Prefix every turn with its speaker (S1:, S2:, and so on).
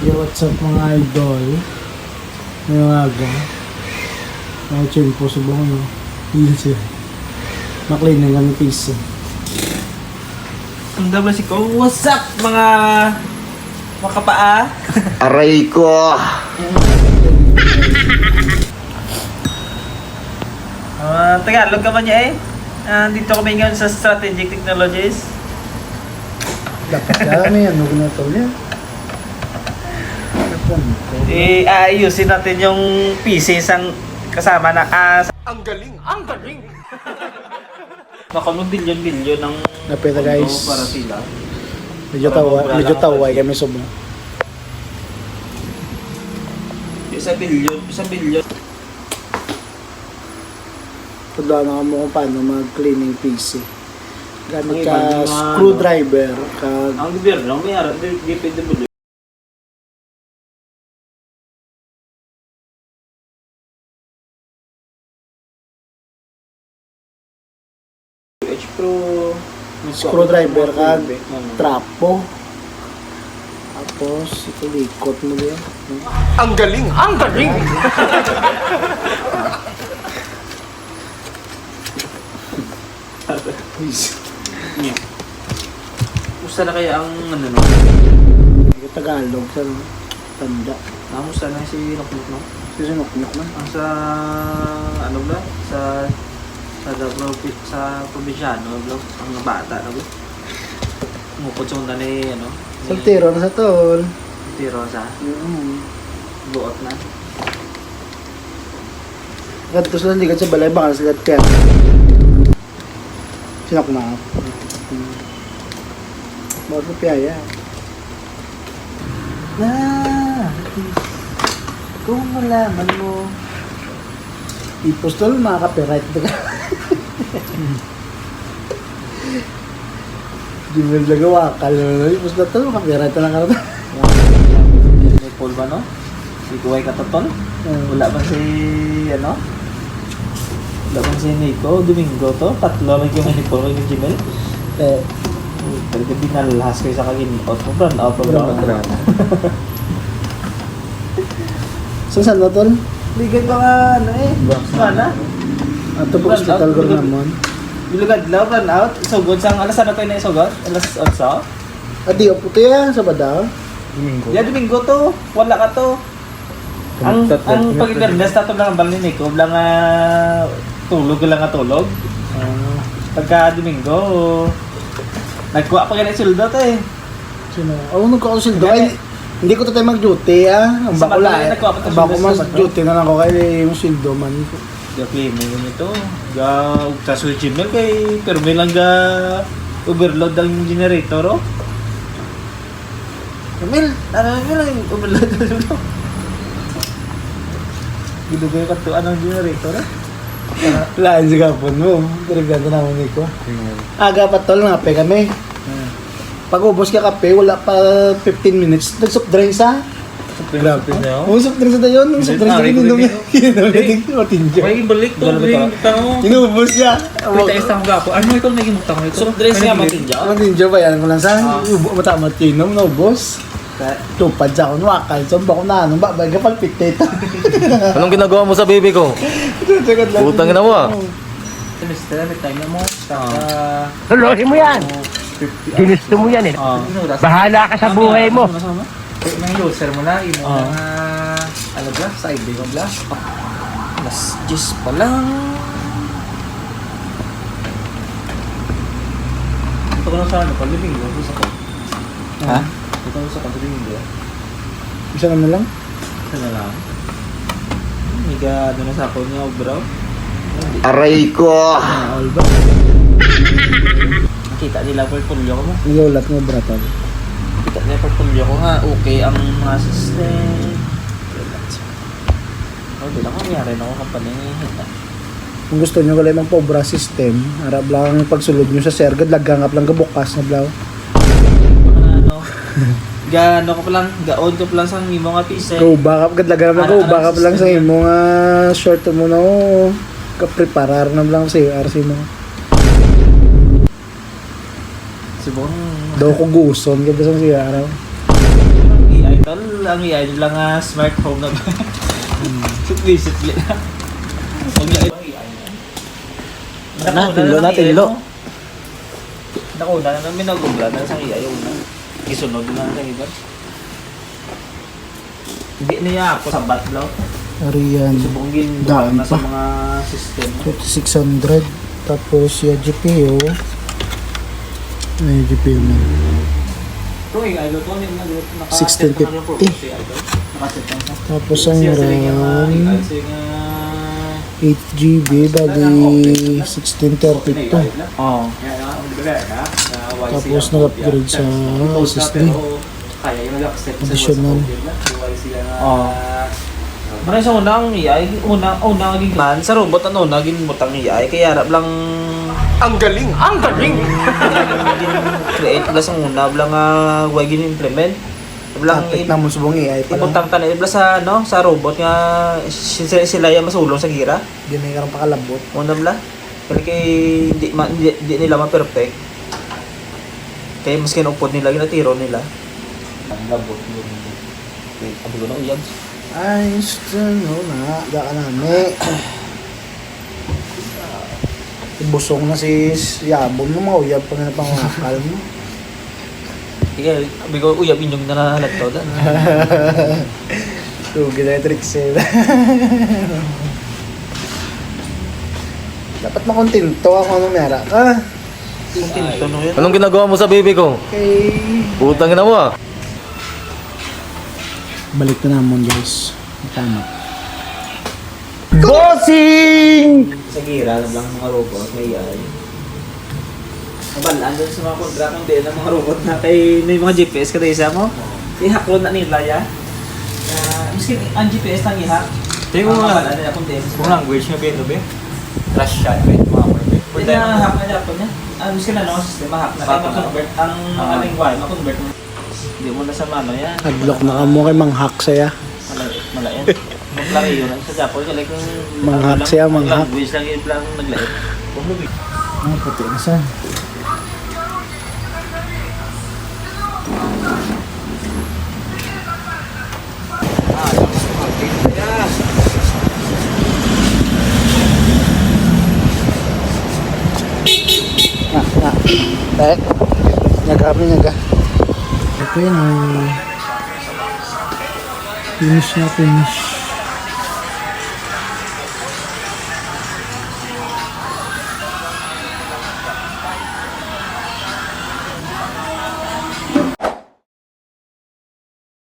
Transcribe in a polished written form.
S1: Yo, what's up mga idol? Ngayong aga. Mga tiyempo, subong no? Hilse. Maklin na kami piso.
S2: Ang dami si ko. What's up mga kapaa?
S3: Aray ko!
S2: Tagalog ka man niya dito kami ngayon sa Strategic Technologies.
S1: Dapat kami, ano ginagawa niya?
S2: Ayusin natin yung pieces ang kasama na
S3: Ang galing! Ang galing!
S2: makamang bilyon-bilyon ng
S1: Napita guys.
S2: para sila.
S1: Medyo taway kami sobrang.
S2: Isa bilyon.
S1: Tadaan na mo kung paano mag-cleaning PC. Gamit
S2: Okay,
S1: ka
S2: mga
S1: screwdriver, ka
S2: Ang gobyerno may harap DPW. H Pro
S1: screwdriver, ka trapo. Tapos, ito likot mo din.
S3: Ang galing! Ang galing!
S2: Musta na kaya ang ano no?
S1: Tagalog sa tanda.
S2: Musta na si Noknok no?
S1: Sinunok-nok man.
S2: Ang sa ano ba? Sa probinsyano bro, ang bata na bro. Ngupot sa undan ni ano?
S1: Sa tiro na sa tol.
S2: Tiro sa buot na.
S1: Ganito sila ligat sa balay, baka sila kaya. Sinok-nok. Bago piyaya.
S2: Kung malaman mo.
S1: Ipos tol, mga copyright. Di mo nagawa ka. Ipos na tol, copyright na karata.
S2: May Paul ba no? Si Kuway Katatol? Wala ba si ano? Wala ba si Nico? Domingo to? Tatlo lang yung ni Paul kay Gmail. Talaga binalahas kayo sa kaginiot mo. Brand out mo.
S1: Saan na tol?
S2: Ligay pa nga ano Mana?
S1: Ato po hospital ko naman.
S2: Bilugad lang, run out. Sugod sang alas ano kayo na isugod? Alas 8?
S1: Adi, o puti yan sa badaw.
S2: Yeah, Domingo to. Wala ka to. Ang pag-ibernes nato lang ang balin ko. Lang tulog lang nga tulog. Pagka Domingo, nagkuha pa kayo sildo to
S1: Sino? Oo, nagkakasildo. Ay, hindi ko tayo mag-duty Ang
S2: Sa
S1: bakula
S2: Magdalena, nagkuha pa tayo
S1: Ang bako
S2: sildo
S1: mas
S2: sa Magdalena.
S1: duty na lang ako kaya yung sildo man.
S2: Ga-claim mo yun ito. Sa switch email kay pero may lang overload ang generator Emil, ano lang overload na Gilugay ka to anong generator
S1: Laan sa kapon mo. Tarigado naman ko. Aga pa tol, ngape kami. Pag ubos ka kape, wala pa 15 minutes. Nag-soft drinks Grabe. Oo, soft drinks na yun. Soft drinks na yun. Matinjo.
S4: May balik to, may tango.
S1: Inubos niya.
S4: May tayo sa gapo. Ano ito naging mutang ito?
S2: Soft drinks nga matinja
S1: Matinjo ba yan? Kung lang sa matamat kinom, naubos. Tupad sa akong wakal. So, bako na anong ba? Baga palpit ito.
S3: Anong ginagawa mo sa baby ko? Putang ina mo
S2: Semester, may time na mo
S5: Tulosin mo yan! Ginusto mo yan Bahala ka sa buhay mo!
S2: May loser mo na, imo ano ba? Side day mo ba? Mas 10 pa lang. Ito ko na sa ano, Domingo, gusto ko.
S1: Ha?
S2: Ito ko sa Domingo.
S1: Isa na lang?
S2: Isa na lang. Miga, ano na sa ako niya, bro?
S3: Aray ko!
S1: All ba?
S2: Nakita nila portfolio ko mo.
S1: Nilulat mo, bratan.
S2: Kita nila portfolio ko nga, okay ang mga system. Di lang kami rin ako company.
S1: Kung gusto nyo kalay mang pobra system, harap lang ang pagsulod nyo sa sergad, lagangap lang kabukas na blaw.
S2: Ano? Gaano ko pa lang, gaon ko pa lang sa imo nga pise.
S1: Go back up, lagangap lang go back up lang sa imo nga short mo na kapreparar na lang sa RC mo.
S2: Subong
S1: Daw ko guson, ganda sa siya araw.
S2: AI tol, ang AI nyo lang smart home na ba? Supli-supli na. Huwag niya
S1: Tinlo na, tinlo.
S2: Nakuna na namin nag-ugla na sa AI una. Isunod na sa iba. Hindi niya ako sa batlaw.
S1: Ariyan.
S2: Subungin
S1: Daan
S2: na sa
S1: pa.
S2: mga system.
S1: 5600. Tapos yung GPU. Ay, GPU na.
S2: Kung yung idol ko, naka-set
S1: 1650.
S2: na ng program si idol. Naka-set na siya.
S1: Tapos ang
S2: Siya sila yung
S1: RAM,
S2: sila yung
S1: 8GB, bali 1632.
S2: Oo.
S1: Tapos nag-upgrade sa SSD. Additional.
S2: Oo. Maraming sa unang AI, unang gigiman sa robot ano, naging butang AI, kaya harap lang
S5: Ang galing! Ang galing!
S2: create lang sa una, blang way gin-implement. Blang
S1: Tapit na mo subong AI pa lang.
S2: ibutang tanan ibla sa no sa robot nga sila yung masulong sa gira.
S1: Hindi na karang pakalabot.
S2: Una bla. Kaya kay hindi nila ma-perfect. Kaya mas kinupod nila ginatiro nila. Ang labot yung ang gulo ng uyab.
S1: Ay, no na. Daka nami. Busong na si Yabon mo, mauyab pa nga na pangakal mo.
S2: Kaya bigo uyab inyong nanahalag to dan.
S1: Tugi na yung tricks eh. Dapat makontento ako nung mera ka.
S2: Tinto no yun.
S3: Anong ginagawa mo sa baby ko?
S1: Okay.
S3: Utang na mo ah.
S1: Balik na naman guys. Tama.
S5: Bossing!
S2: Sa gira lang mga robot may AI. Mabalaan doon sa mga kontrata ng din ng mga robot na kay may mga GPS kada isa mo. I-hack na nila ya. Miskin ang GPS nang i-hack.
S4: Tingin mo nga.
S2: Mabalaan nila kung din.
S4: Kung language nga ba be? Russian ba? Mga be.
S2: Pwede na hack na Japan niya. Miskin na no system hack na. Kaya ma-convert ang mga lingwahe, ma-convert mo. Hindi mo na sa mano yan.
S1: Nag-block na ka mo kay manghack saya.
S2: Malayan. Maglaki yun. Sa Japan, kaya kung
S1: Manghack siya, manghack.
S2: language lang yung lang naglait.
S1: Ah, puti na sa. Nagami naga. Ito yun ay finish na finish.